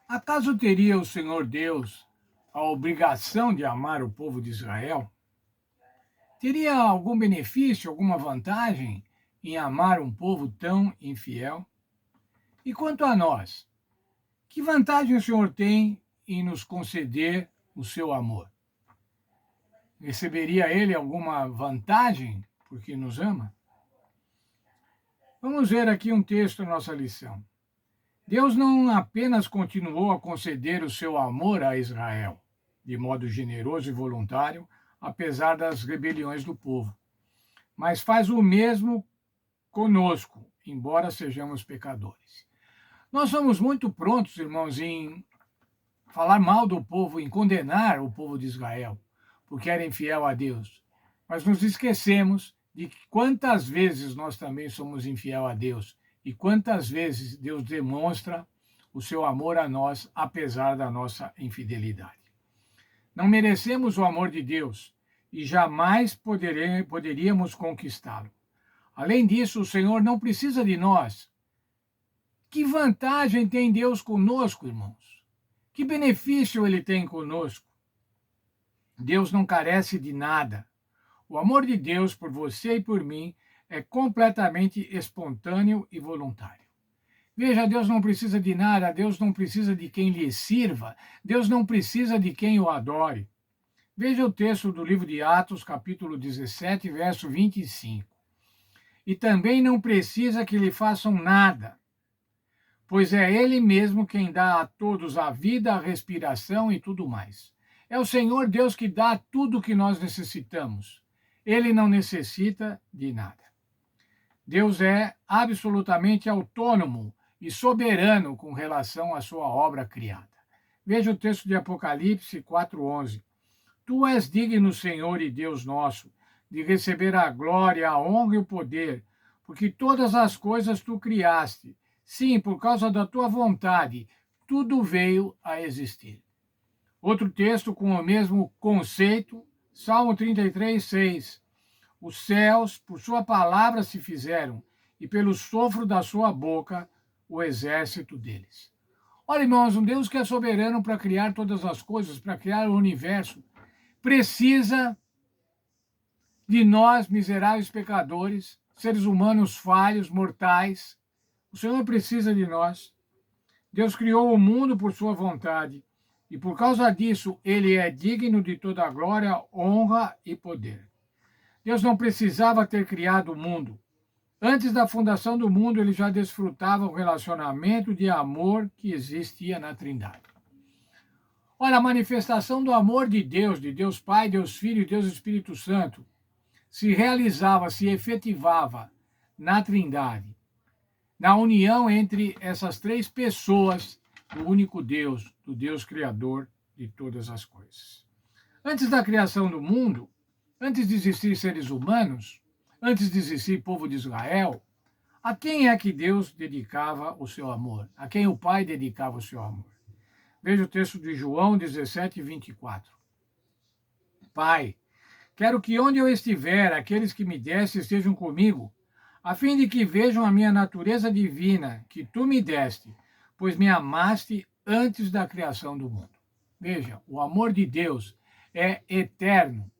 Acaso teria o Senhor Deus a obrigação de amar o povo de Israel? Teria algum benefício, alguma vantagem em amar um povo tão infiel? E quanto a nós, que vantagem o Senhor tem em nos conceder o seu amor? Receberia ele alguma vantagem porque nos ama? Vamos ver aqui um texto da nossa lição. Deus não apenas continuou a conceder o seu amor a Israel, de modo generoso e voluntário, apesar das rebeliões do povo, mas faz o mesmo conosco, embora sejamos pecadores. Nós somos muito prontos, irmãos, em falar mal do povo, em condenar o povo de Israel, porque era infiel a Deus. Mas nos esquecemos de quantas vezes nós também somos infiel a Deus e quantas vezes Deus demonstra o seu amor a nós, apesar da nossa infidelidade. Não merecemos o amor de Deus e jamais poderíamos conquistá-lo. Além disso, o Senhor não precisa de nós. Que vantagem tem Deus conosco, irmãos? Que benefício ele tem conosco? Deus não carece de nada. O amor de Deus por você e por mim é completamente espontâneo e voluntário. Veja, Deus não precisa de nada, Deus não precisa de quem lhe sirva, Deus não precisa de quem o adore. Veja o texto do livro de Atos, capítulo 17, verso 25. E também não precisa que lhe façam nada, pois é Ele mesmo quem dá a todos a vida, a respiração e tudo mais. É o Senhor Deus que dá tudo o que nós necessitamos. Ele não necessita de nada. Deus é absolutamente autônomo e soberano com relação à sua obra criada. Veja o texto de Apocalipse 4:11. Tu és digno, Senhor e Deus nosso, de receber a glória, a honra e o poder, porque todas as coisas tu criaste. Sim, por causa da tua vontade, tudo veio a existir. Outro texto com o mesmo conceito, Salmo 33:6. Os céus, por sua palavra se fizeram, e pelo sopro da sua boca, o exército deles. Olha, irmãos, um Deus que é soberano para criar todas as coisas, para criar o universo, precisa de nós, miseráveis pecadores, seres humanos falhos, mortais. O Senhor precisa de nós. Deus criou o mundo por sua vontade, e por causa disso, ele é digno de toda a glória, honra e poder. Deus não precisava ter criado o mundo. Antes da fundação do mundo, ele já desfrutava o relacionamento de amor que existia na Trindade. Olha, a manifestação do amor de Deus Pai, Deus Filho e Deus Espírito Santo, se realizava, se efetivava na Trindade, na união entre essas três pessoas do único Deus, do Deus Criador de todas as coisas. Antes da criação do mundo, antes de existir seres humanos, antes de existir povo de Israel, a quem é que Deus dedicava o seu amor? A quem o Pai dedicava o seu amor? Veja o texto de João 17:24. Pai, quero que onde eu estiver, aqueles que me deste estejam comigo, a fim de que vejam a minha natureza divina, que tu me deste, pois me amaste antes da criação do mundo. Veja, o amor de Deus é eterno.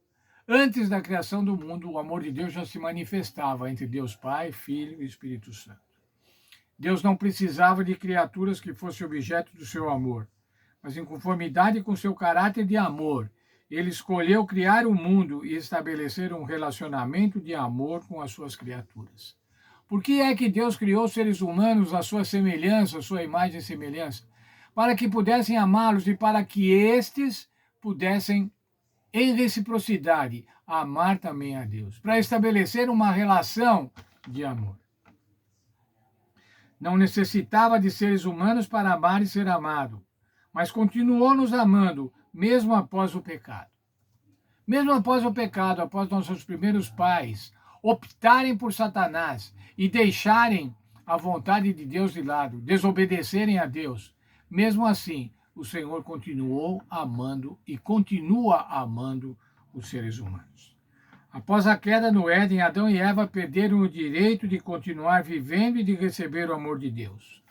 Antes da criação do mundo, o amor de Deus já se manifestava entre Deus Pai, Filho e Espírito Santo. Deus não precisava de criaturas que fossem objeto do seu amor, mas em conformidade com seu caráter de amor, ele escolheu criar o mundo e estabelecer um relacionamento de amor com as suas criaturas. Por que é que Deus criou seres humanos à sua semelhança, à sua imagem e semelhança? Para que pudessem amá-los e para que estes pudessem, em reciprocidade, amar também a Deus, para estabelecer uma relação de amor. Não necessitava de seres humanos para amar e ser amado, mas continuou nos amando, mesmo após o pecado. Mesmo após o pecado, após nossos primeiros pais optarem por Satanás e deixarem a vontade de Deus de lado, desobedecerem a Deus, mesmo assim, o Senhor continuou amando e continua amando os seres humanos. Após a queda no Éden, Adão e Eva perderam o direito de continuar vivendo e de receber o amor de Deus.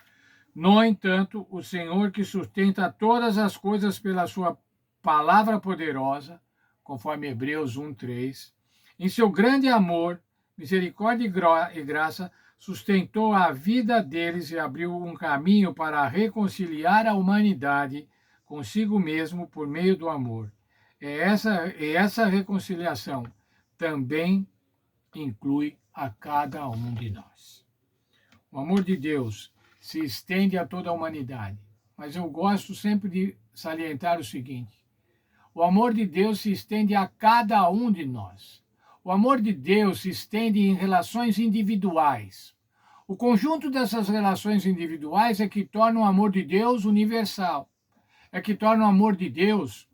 No entanto, o Senhor que sustenta todas as coisas pela sua palavra poderosa, conforme Hebreus 1:3, em seu grande amor, misericórdia e graça, sustentou a vida deles e abriu um caminho para reconciliar a humanidade consigo mesmo por meio do amor. Essa reconciliação também inclui a cada um de nós. O amor de Deus se estende a toda a humanidade, mas eu gosto sempre de salientar o seguinte: o amor de Deus se estende a cada um de nós. O amor de Deus se estende em relações individuais. O conjunto dessas relações individuais é que torna o amor de Deus universal, é que torna o amor de Deus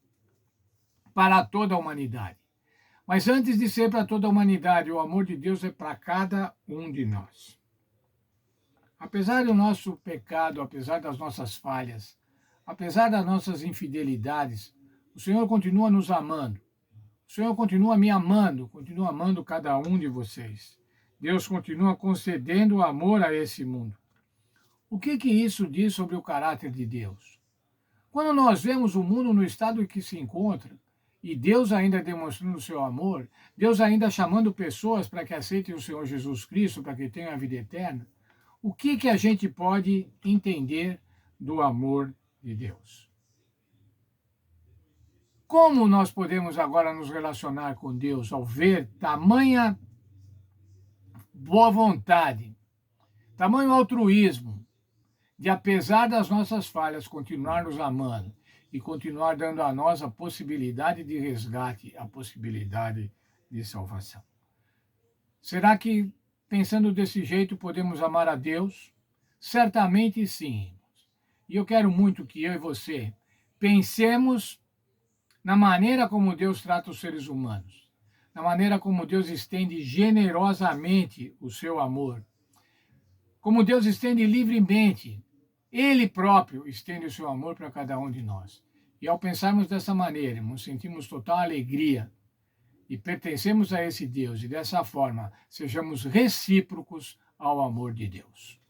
para toda a humanidade. Mas antes de ser para toda a humanidade, o amor de Deus é para cada um de nós. Apesar do nosso pecado, apesar das nossas falhas, apesar das nossas infidelidades, o Senhor continua nos amando. O Senhor continua me amando, continua amando cada um de vocês. Deus continua concedendo amor a esse mundo. O que isso diz sobre o caráter de Deus? Quando nós vemos o mundo no estado em que se encontra, e Deus ainda demonstrando o seu amor, Deus ainda chamando pessoas para que aceitem o Senhor Jesus Cristo, para que tenham a vida eterna, o que a gente pode entender do amor de Deus? Como nós podemos agora nos relacionar com Deus ao ver tamanha boa vontade, tamanho altruísmo, de apesar das nossas falhas, continuar nos amando e continuar dando a nós a possibilidade de resgate, a possibilidade de salvação? Será que, pensando desse jeito, podemos amar a Deus? Certamente sim. E eu quero muito que eu e você pensemos na maneira como Deus trata os seres humanos, na maneira como Deus estende generosamente o seu amor, como Deus estende livremente, Ele próprio estende o seu amor para cada um de nós. E ao pensarmos dessa maneira, nos sentimos total alegria e pertencemos a esse Deus, e dessa forma sejamos recíprocos ao amor de Deus.